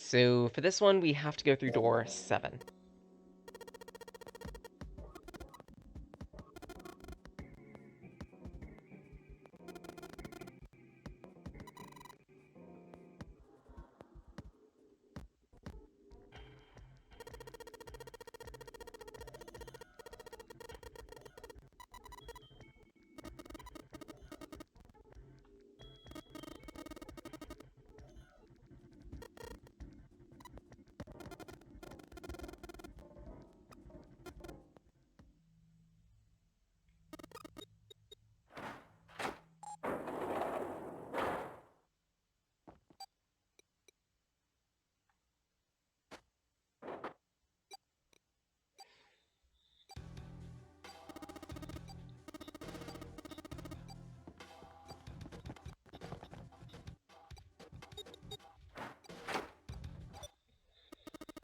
So for this one, we have to go through door 7.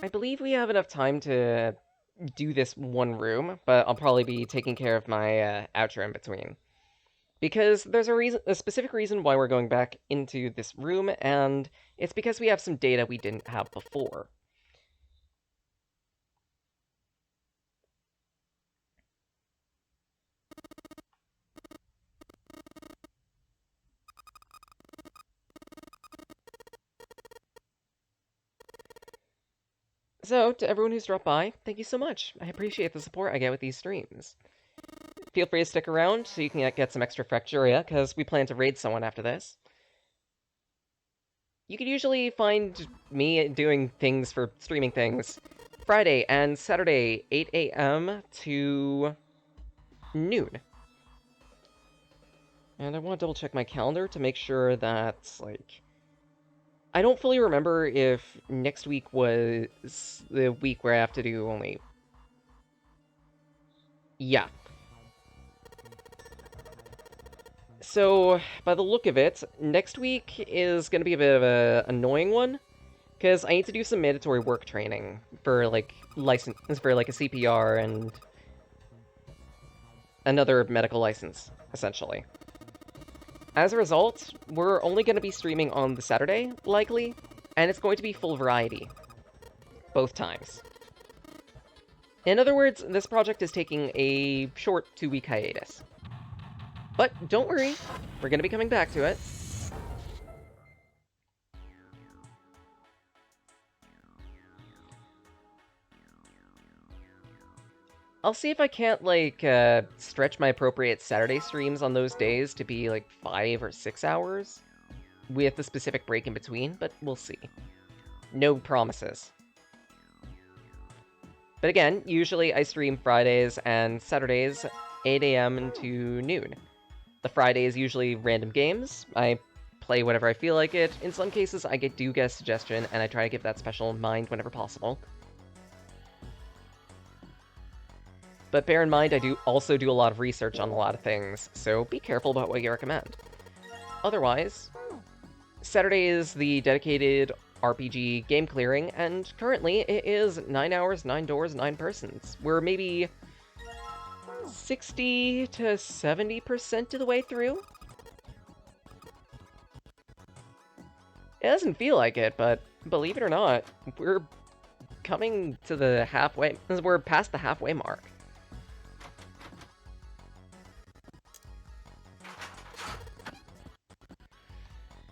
I believe we have enough time to do this one room, but I'll probably be taking care of my outro in between. Because there's a specific reason why we're going back into this room, and it's because we have some data we didn't have before. So, to everyone who's dropped by, thank you so much. I appreciate the support I get with these streams. Feel free to stick around so you can get some extra Fracturia, because we plan to raid someone after this. You can usually find me doing things for streaming things Friday and Saturday, 8 a.m. to noon. And I want to double check my calendar to make sure that, like... I don't fully remember if next week was the week where I have to do only... Yeah. So, by the look of it, next week is going to be a bit of an annoying one, because I need to do some mandatory work training for, like, for, like, a CPR and another medical license, essentially. As a result, we're only going to be streaming on the Saturday, likely, and it's going to be full variety. Both times. In other words, this project is taking a short 2-week hiatus. But don't worry, we're going to be coming back to it. I'll see if I can't, like, stretch my appropriate Saturday streams on those days to be, like, 5 or 6 hours, with a specific break in between, but we'll see. No promises. But again, usually I stream Fridays and Saturdays, 8 a.m. to noon. The Friday is usually random games. I play whatever I feel like it. In some cases, I do get a suggestion, and I try to give that special in mind whenever possible. But bear in mind, I do also do a lot of research on a lot of things, so be careful about what you recommend. Otherwise, Saturday is the dedicated RPG game clearing, and currently it is 9 hours, 9 doors, 9 persons. We're maybe 60 to 70% of the way through. It doesn't feel like it, but believe it or not, we're coming to the halfway. We're past the halfway mark.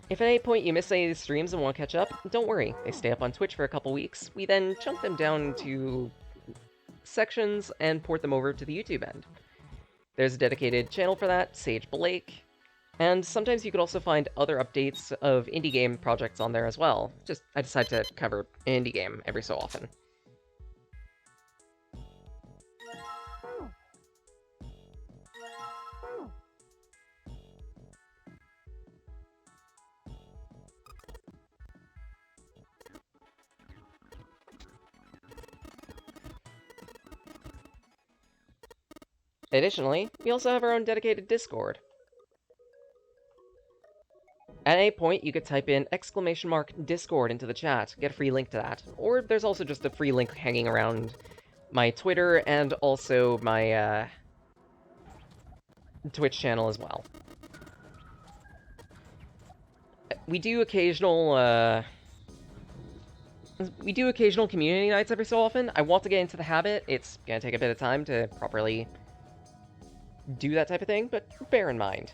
If at any point you miss any of these streams and want to catch up, don't worry, they stay up on Twitch for a couple weeks. We then chunk them down into sections and port them over to the YouTube end. There's a dedicated channel for that, Sage Blake, and sometimes you could also find other updates of indie game projects on there as well. Just, I decide to cover an indie game every so often. Additionally, we also have our own dedicated Discord. At any point, you could type in !Discord into the chat, get a free link to that. Or there's also just a free link hanging around my Twitter and also my Twitch channel as well. We do occasional We do occasional community nights every so often. I want to get into the habit. It's gonna take a bit of time to properly do that type of thing, but bear in mind.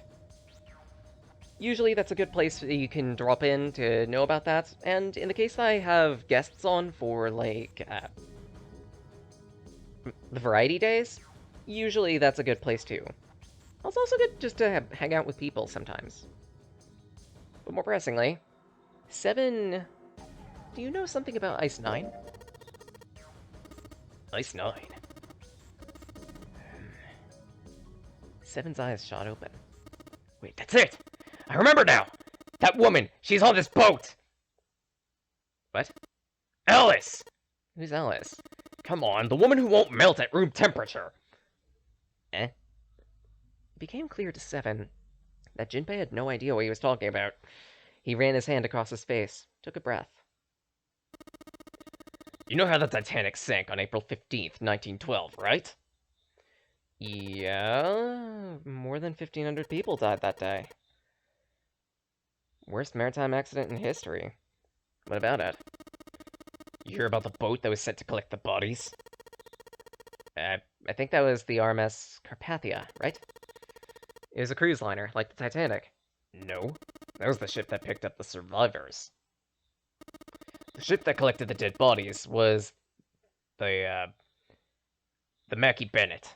Usually that's a good place that you can drop in to know about that, and in the case that I have guests on for, like, the variety days, usually that's a good place too. It's also good just to hang out with people sometimes. But more pressingly, 7... Do you know something about Ice 9? Ice 9? 7's eyes shot open. Wait, that's it! I remember now! That woman! She's on this boat! What? Alice! Who's Alice? Come on, the woman who won't melt at room temperature! Eh? It became clear to 7 that Jinpei had no idea what he was talking about. He ran his hand across his face, took a breath. You know how the Titanic sank on April 15th, 1912, right? Yeah, more than 1,500 people died that day. Worst maritime accident in history. What about it? You hear about the boat that was sent to collect the bodies? I think that was the RMS Carpathia, right? It was a cruise liner, like the Titanic. No, that was the ship that picked up the survivors. The ship that collected the dead bodies was the Mackie Bennett.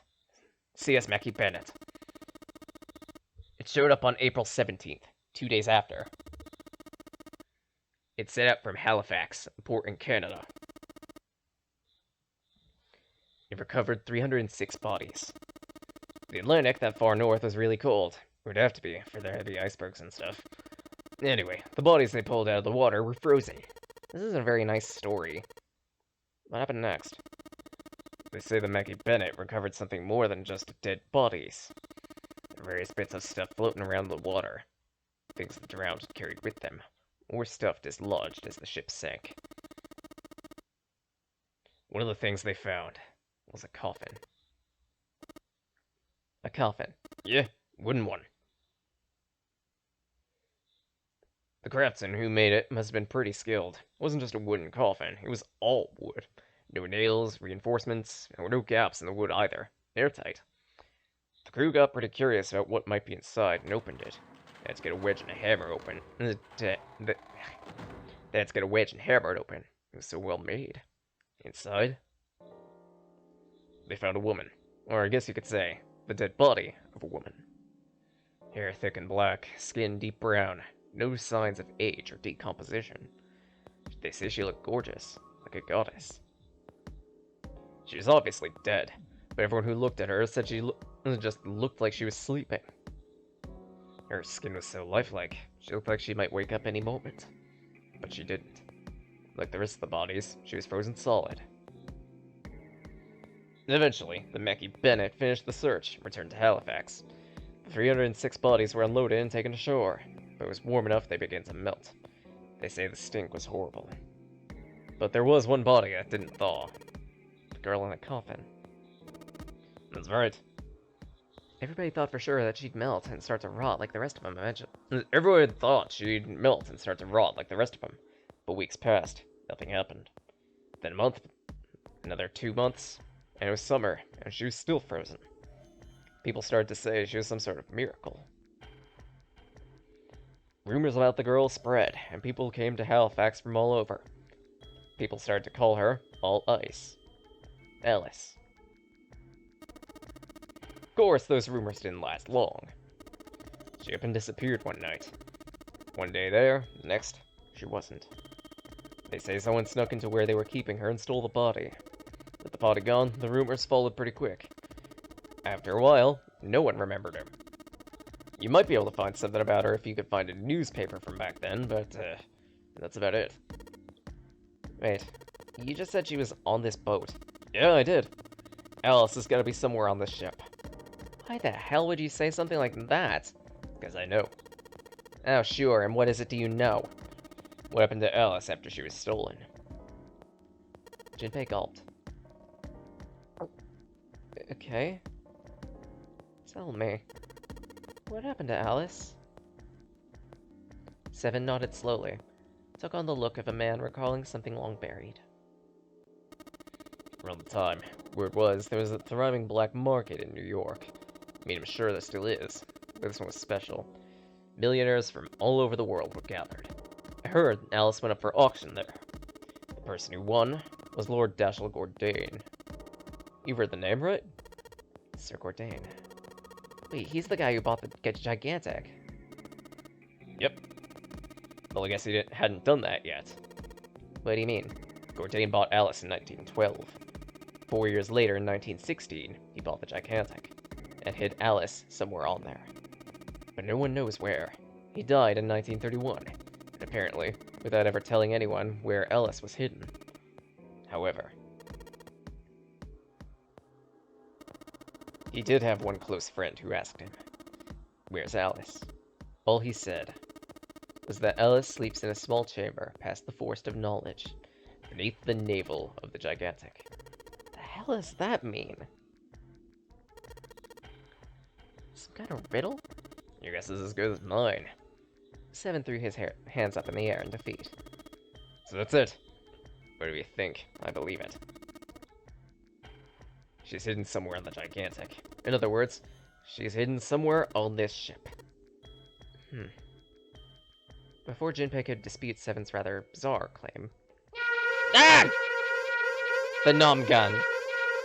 CS Mackie Bennett. It showed up on April 17th, 2 days after. It set out from Halifax, a port in Canada. It recovered 306 bodies. The Atlantic, that far north, was really cold. It would have to be, for there to be icebergs and stuff. Anyway, the bodies they pulled out of the water were frozen. This is a very nice story. What happened next? They say the Mackie Bennett recovered something more than just dead bodies. There are various bits of stuff floating around the water. Things the drowned carried with them, or stuff dislodged as the ship sank. One of the things they found was a coffin. A coffin? Yeah, wooden one. The craftsman who made it must have been pretty skilled. It wasn't just a wooden coffin, it was all wood. No nails, reinforcements, and no gaps in the wood either. Airtight. The crew got pretty curious about what might be inside and opened it. They had to get a wedge and a hammer open. They had to get a wedge and hammer it open. It was so well made. Inside, they found a woman. Or I guess you could say, the dead body of a woman. Hair thick and black, skin deep brown. No signs of age or decomposition. They say she looked gorgeous, like a goddess. She was obviously dead, but everyone who looked at her said she just looked like she was sleeping. Her skin was so lifelike, she looked like she might wake up any moment. But she didn't. Like the rest of the bodies, she was frozen solid. Eventually, the Mackie Bennett finished the search and returned to Halifax. The 306 bodies were unloaded and taken ashore, but it was warm enough they began to melt. They say the stink was horrible. But there was one body that didn't thaw. The girl in a coffin. That's right. Everybody thought for sure that she'd melt and start to rot like the rest of them. Everyone thought she'd melt and start to rot like the rest of them. But weeks passed. Nothing happened. Then a month. Another 2 months. And it was summer, and she was still frozen. People started to say she was some sort of miracle. Rumors about the girl spread, and people came to Halifax from all over. People started to call her All Ice. Alice. Of course, those rumors didn't last long. She up and disappeared one night. One day there, next, she wasn't. They say someone snuck into where they were keeping her and stole the body. With the body gone, the rumors followed pretty quick. After a while, no one remembered her. You might be able to find something about her if you could find a newspaper from back then, but, that's about it. Wait, you just said she was on this boat. Yeah, I did. Alice has gotta be somewhere on this ship. Why the hell would you say something like that? Because I know. Oh, sure, and what is it do you know? What happened to Alice after she was stolen? Jinpei gulped. Okay. Tell me. What happened to Alice? 7 nodded slowly. took on the look of a man recalling something long buried. Around the time, word was there was a thriving black market in New York. I mean, I'm sure there still is, but this one was special. Millionaires from all over the world were gathered. I heard Alice went up for auction there. The person who won was Lord Dashiell Gordain. You've heard the name, right? Sir Gordain. Wait, he's the guy who bought the Gigantic. Yep. Well, I guess he hadn't done that yet. What do you mean? Gordain bought Alice in 1912. 4 years later, in 1916, he bought the Gigantic, and hid Alice somewhere on there. But no one knows where. He died in 1931, and apparently, without ever telling anyone where Alice was hidden. However, he did have one close friend who asked him, "Where's Alice?" All he said was that Alice sleeps in a small chamber past the Forest of Knowledge, beneath the navel of the Gigantic. The hell does that mean? Some kind of riddle? Your guess is as good as mine. Seven threw his hands up in the air in defeat. So that's it. What do you think? I believe it. She's hidden somewhere on the Gigantic. In other words, she's hidden somewhere on this ship. Before Jinpei could dispute Seven's rather bizarre claim... Ah! The numb gun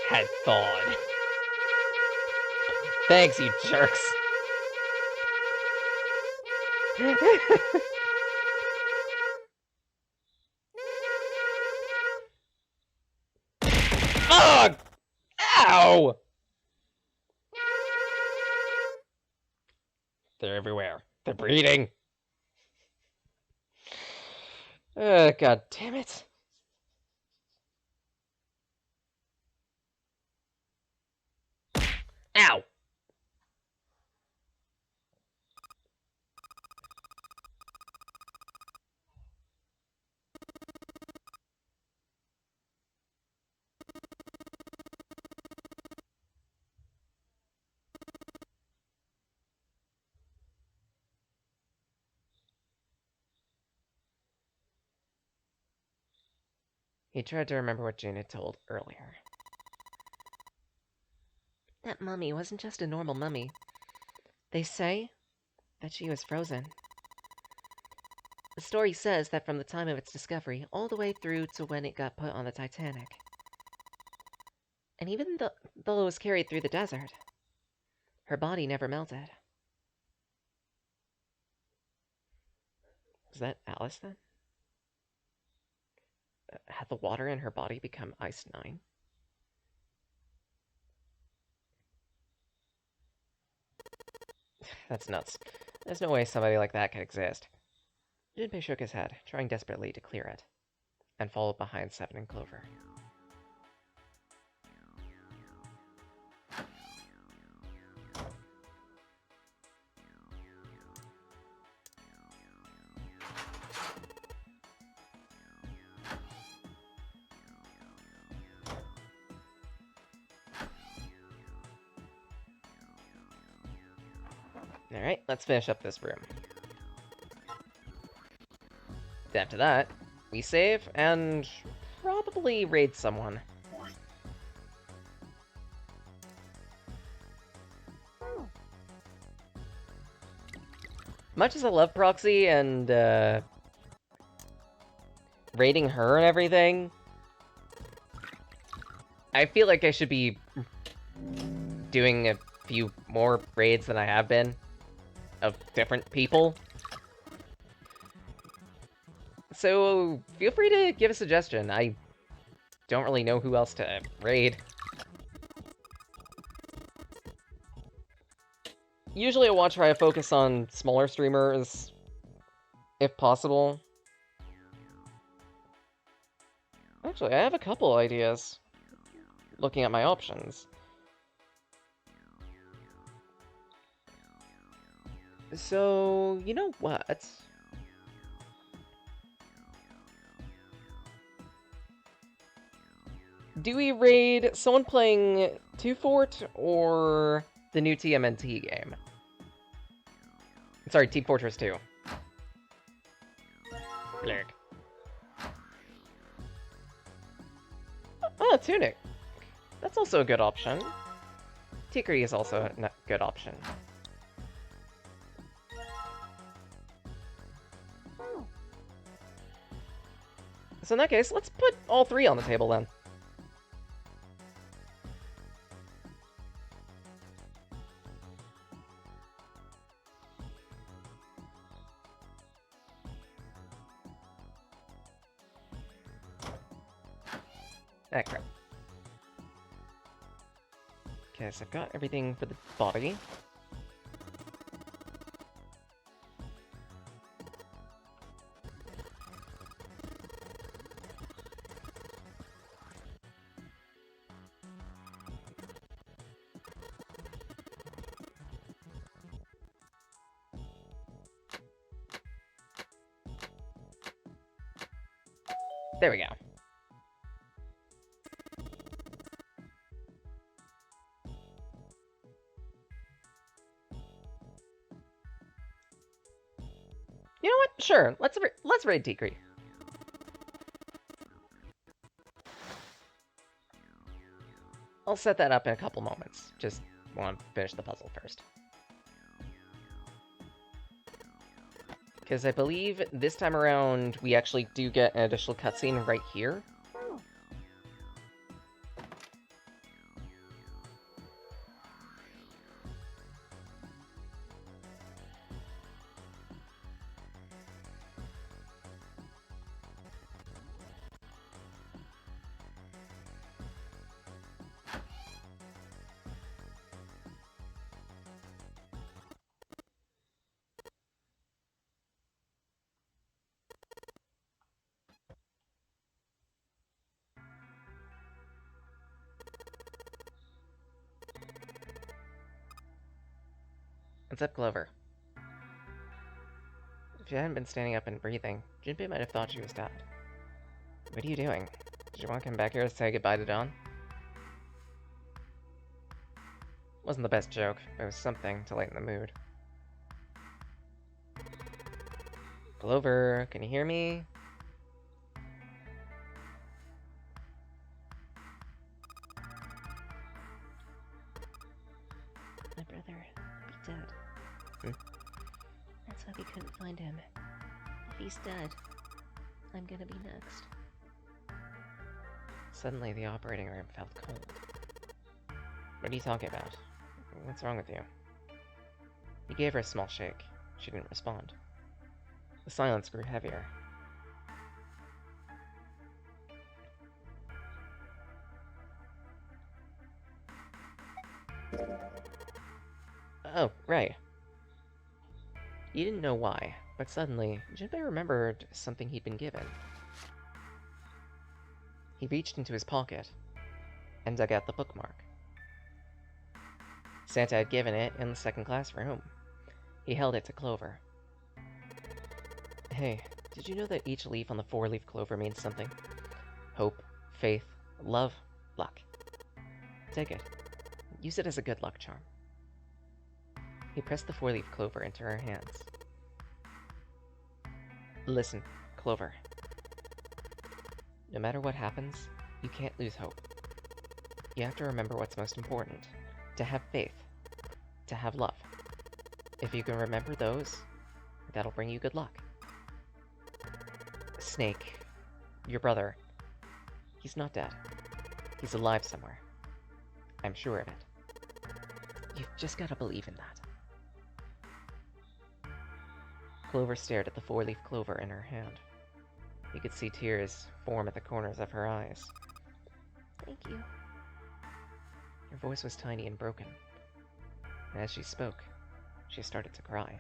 had thawed. Thanks, you jerks. Ugh! Ow! They're everywhere. They're breeding. God damn it. Ow! He tried to remember what Jane had told earlier. That mummy wasn't just a normal mummy. They say that she was frozen. The story says that from the time of its discovery all the way through to when it got put on the Titanic. And even though it was carried through the desert, her body never melted. Was that Alice then? Had the water in her body become Ice 9? That's nuts. There's no way somebody like that could exist. Jinpei shook his head, trying desperately to clear it, and followed behind Seven and Clover. Alright, let's finish up this room. After that, we save and probably raid someone. Much as I love Proxy and raiding her and everything, I feel like I should be doing a few more raids than I have been of different people. So feel free to give a suggestion. I don't really know who else to raid. Usually I want to try to focus on smaller streamers, if possible. Actually, I have a couple ideas, looking at my options. So, you know what? Do we raid someone playing 2 Fort or the new TMNT game? Sorry, Team Fortress 2. Blurk. Oh, Tunic. That's also a good option. Tikri is also a good option. So in that case, let's put all three on the table then. Ah, crap. Okay, so I've got everything for the body. There we go. You know what? Sure, let's raid Tikri. I'll set that up in a couple moments. Just want to finish the puzzle first. Because I believe this time around, we actually do get an additional cutscene right here. What's up, Clover? If you hadn't been standing up and breathing, Junpei might have thought she was dead. What are you doing? Did you want to come back here to say goodbye to Dawn? Wasn't the best joke, but it was something to lighten the mood. Clover, can you hear me? My brother be dead. That's why we couldn't find him. If he's dead, I'm gonna be next. Suddenly, the operating room felt cold. What are you talking about? What's wrong with you? He gave her a small shake. She didn't respond. The silence grew heavier. Oh, right. He didn't know why, but suddenly, Junpei remembered something he'd been given. He reached into his pocket and dug out the bookmark. Santa had given it in the second class room. He held it to Clover. Hey, did you know that each leaf on the four-leaf clover means something? Hope, faith, love, luck. Take it. Use it as a good luck charm. He pressed the four-leaf clover into her hands. Listen, Clover. No matter what happens, you can't lose hope. You have to remember what's most important. To have faith. To have love. If you can remember those, that'll bring you good luck. Snake, your brother, he's not dead. He's alive somewhere. I'm sure of it. You've just gotta believe in that. Clover stared at the four-leaf clover in her hand. You could see tears form at the corners of her eyes. Thank you. Her voice was tiny and broken. And as she spoke, she started to cry.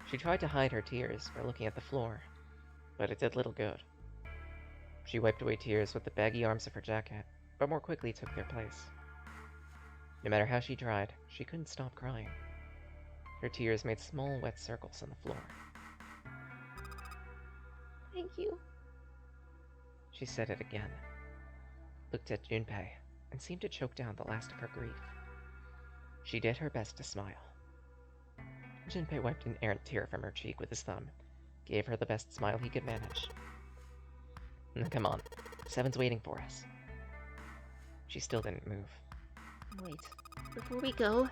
She tried to hide her tears by looking at the floor, but it did little good. She wiped away tears with the baggy arms of her jacket, but more quickly took their place. No matter how she tried, she couldn't stop crying. Her tears made small, wet circles on the floor. Thank you. She said it again, looked at Junpei, and seemed to choke down the last of her grief. She did her best to smile. Junpei wiped an errant tear from her cheek with his thumb, gave her the best smile he could manage. Come on, Seven's waiting for us. She still didn't move. Wait, before we go,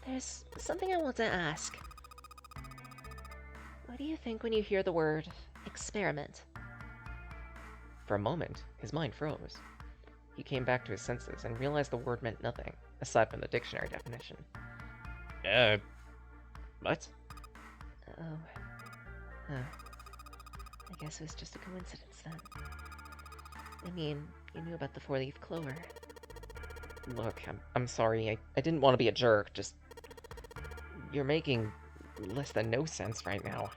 there's something I want to ask. What do you think when you hear the word experiment? For a moment, his mind froze. He came back to his senses and realized the word meant nothing, aside from the dictionary definition. What? Oh. Huh. I guess it was just a coincidence then. I mean, you knew about the four-leaf clover. Look, I'm sorry, I didn't want to be a jerk, just... You're making less than no sense right now.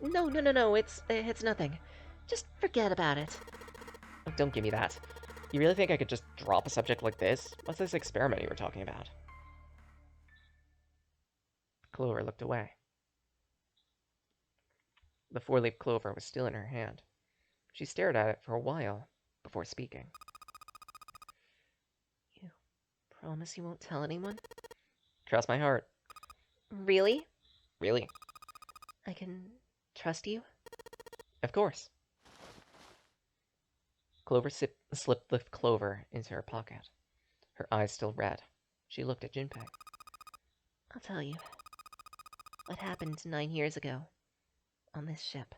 No, it's nothing. Just forget about it. Don't give me that. You really think I could just drop a subject like this? What's this experiment you were talking about? Clover looked away. The four-leaf clover was still in her hand. She stared at it for a while before speaking. You promise you won't tell anyone? Trust my heart. Really? Really? I can trust you? Of course. Clover slipped the clover into her pocket. Her eyes still red. She looked at Junpei. I'll tell you. What happened 9 years ago on this ship.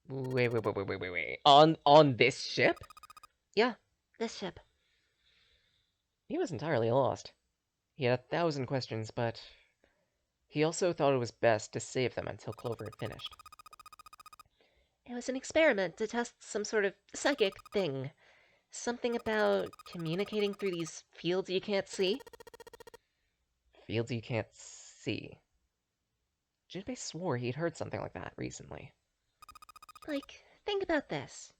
Wait. On this ship? Yeah, this ship. He was entirely lost. He had 1,000 questions, but he also thought it was best to save them until Clover had finished. It was an experiment to test some sort of psychic thing. Something about communicating through these fields you can't see. Fields you can't see. Junpei swore he'd heard something like that recently. Like, think about this.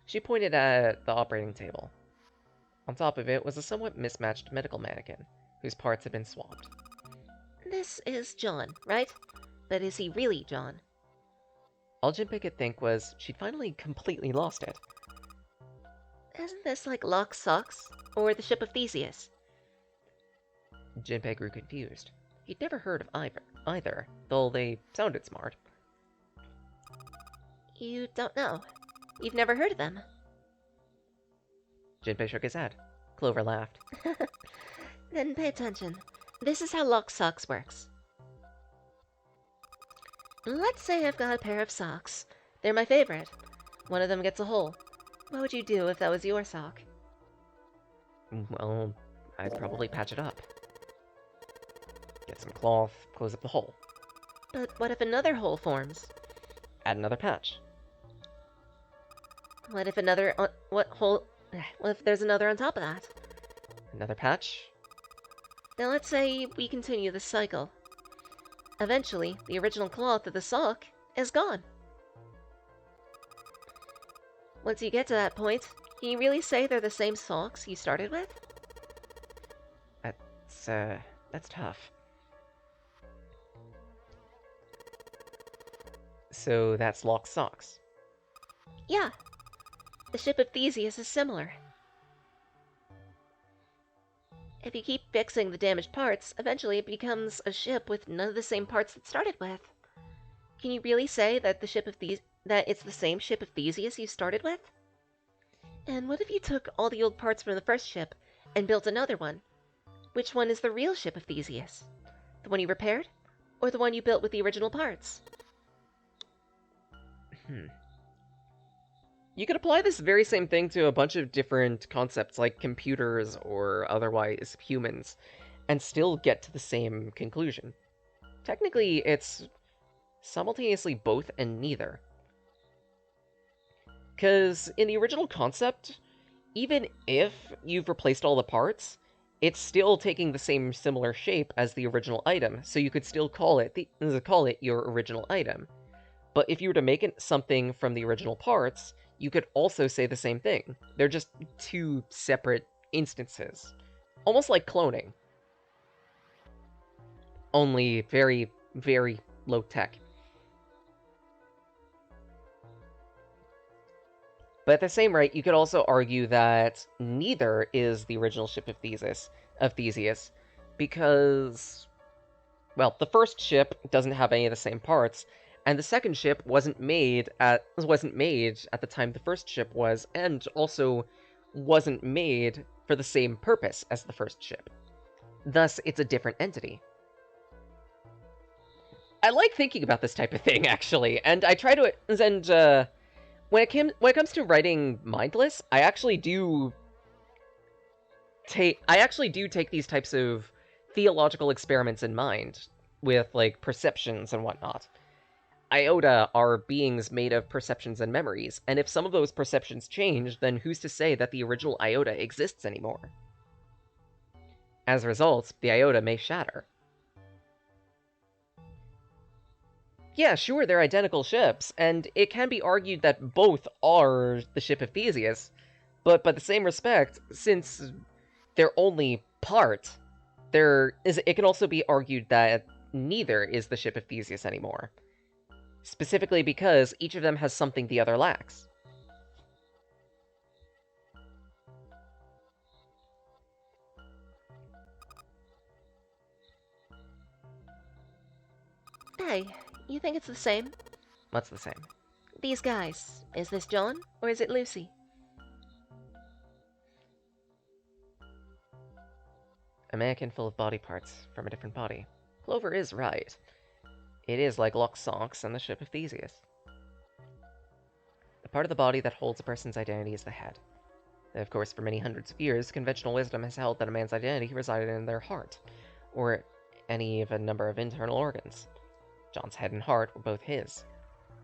She pointed at the operating table. On top of it was a somewhat mismatched medical mannequin, whose parts had been swapped. This is John, right? But is he really John? All Junpei could think was she'd finally completely lost it. Isn't this like Locke's Socks? Or the Ship of Theseus? Junpei grew confused. He'd never heard of either, though they sounded smart. You don't know. You've never heard of them. Junpei shook his head. Clover laughed. Then pay attention. This is how Locke's Socks works. Let's say I've got a pair of socks. They're my favorite. One of them gets a hole. What would you do if that was your sock? Well, I'd probably patch it up. Get some cloth, close up the hole. But what if another hole forms? Add another patch. What if another... What if there's another on top of that? Another patch. Now let's say we continue this cycle. Eventually, the original cloth of the sock is gone. Once you get to that point, can you really say they're the same socks you started with? That's tough. So that's Locke's socks. Yeah. The Ship of Theseus is similar. If you keep fixing the damaged parts, eventually it becomes a ship with none of the same parts it started with. Can you really say that that it's the same Ship of Theseus you started with? And what if you took all the old parts from the first ship and built another one? Which one is the real Ship of Theseus? The one you repaired? Or the one you built with the original parts? You could apply this very same thing to a bunch of different concepts like computers or otherwise humans, and still get to the same conclusion. Technically, it's simultaneously both and neither. Because in the original concept, even if you've replaced all the parts, it's still taking the same similar shape as the original item, so you could still call it your original item. But if you were to make something from the original parts, you could also say the same thing. They're just two separate instances. Almost like cloning. Only very, very low tech. But at the same rate, you could also argue that neither is the original Ship of Theseus, because, well, the first ship doesn't have any of the same parts, And the second ship wasn't made at the time the first ship was, and also wasn't made for the same purpose as the first ship. Thus, it's a different entity. I like thinking about this type of thing, actually, and I try to... And, when it comes to writing Mindless, I actually do take these types of theological experiments in mind, with, like, perceptions and whatnot. Iota are beings made of perceptions and memories, and if some of those perceptions change, then who's to say that the original Iota exists anymore? As a result, the Iota may shatter. Yeah, sure, they're identical ships, and it can be argued that both are the ship of Theseus, but by the same respect, since they're only part, it can also be argued that neither is the ship of Theseus anymore. Specifically because each of them has something the other lacks. Hey, you think it's the same? What's the same? These guys. Is this John, or is it Lucy? A mannequin full of body parts from a different body. Clover is right. It is like Loxodon and the ship of Theseus. The part of the body that holds a person's identity is the head. Of course, for many hundreds of years, conventional wisdom has held that a man's identity resided in their heart, or any of a number of internal organs. John's head and heart were both his.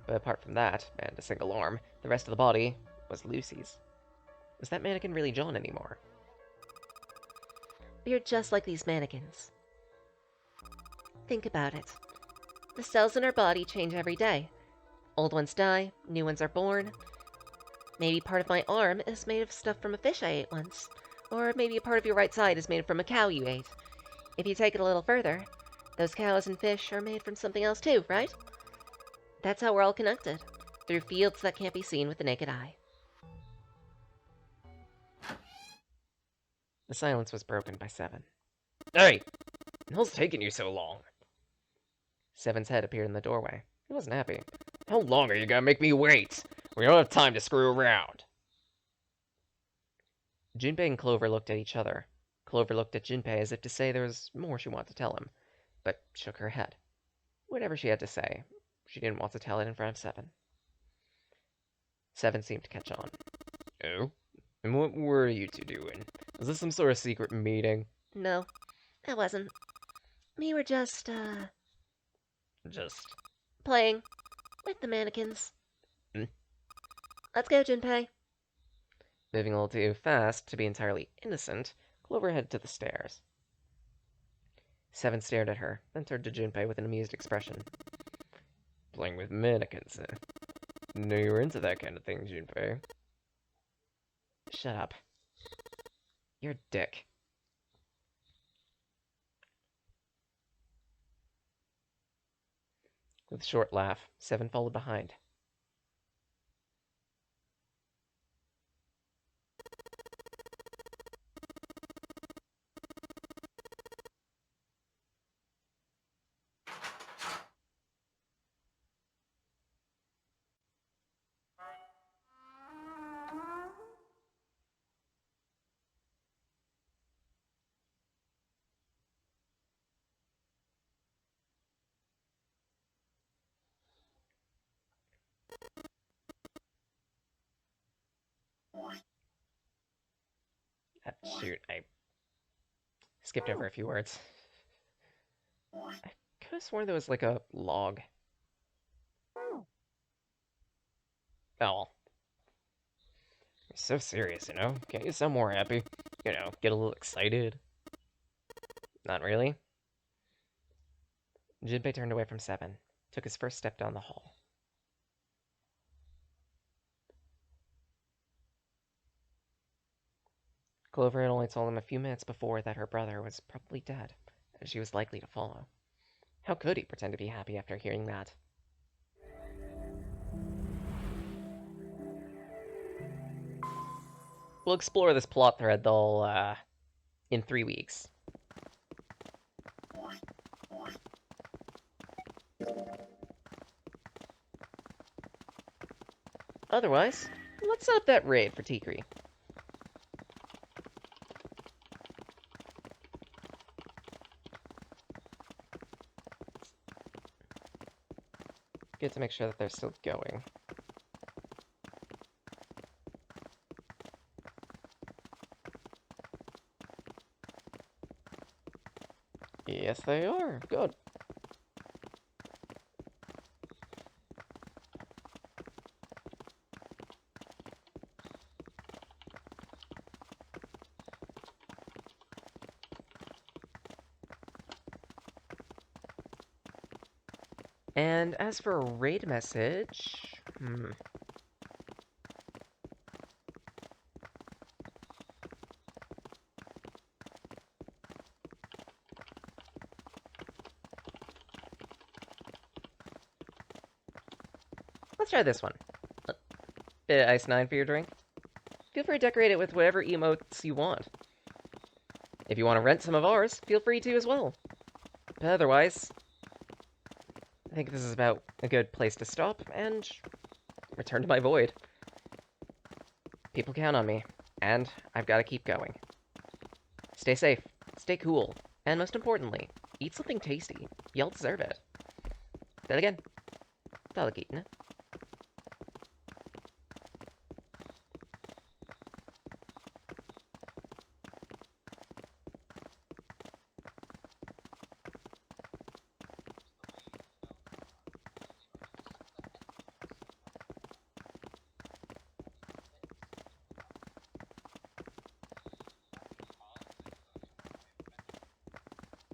But apart from that, and a single arm, the rest of the body was Lucy's. Was that mannequin really John anymore? You're just like these mannequins. Think about it. The cells in our body change every day. Old ones die, new ones are born. Maybe part of my arm is made of stuff from a fish I ate once. Or maybe a part of your right side is made from a cow you ate. If you take it a little further, those cows and fish are made from something else too, right? That's how we're all connected, through fields that can't be seen with the naked eye. The silence was broken by Seven. Hey! What's taking you so long? Seven's head appeared in the doorway. He wasn't happy. How long are you gonna make me wait? We don't have time to screw around. Junpei and Clover looked at each other. Clover looked at Junpei as if to say there was more she wanted to tell him, but shook her head. Whatever she had to say, she didn't want to tell it in front of Seven. Seven seemed to catch on. Oh? And what were you two doing? Was this some sort of secret meeting? No, it wasn't. We were just playing with the mannequins. Let's go, Junpei. Moving a little too fast to be entirely innocent, Clover headed to the stairs. Seven stared at her, then turned to Junpei with an amused expression. Playing with mannequins, eh? Knew you were into that kind of thing, Junpei. Shut up. You're a dick. With a short laugh, Seven followed behind. Shoot, I skipped over a few words. I could have sworn there was like a log. Oh well. You're so serious, you know? Can't you sound more happy? You know, get a little excited. Not really. Junpei turned away from Seven, took his first step down the hall. Clover had only told him a few minutes before that her brother was probably dead, and she was likely to follow. How could he pretend to be happy after hearing that? We'll explore this plot thread, though, in 3 weeks. Otherwise, let's set up that raid for Tikri. Good to make sure that they're still going. Yes, they are. Good. And as for a raid message, let's try this one. Bit of Ice 9 for your drink. Feel free to decorate it with whatever emotes you want. If you want to rent some of ours, feel free to as well. But otherwise, I think this is about a good place to stop and return to my void. People count on me, and I've got to keep going. Stay safe, stay cool, and most importantly, eat something tasty. Y'all deserve it. Then again, Talakitna.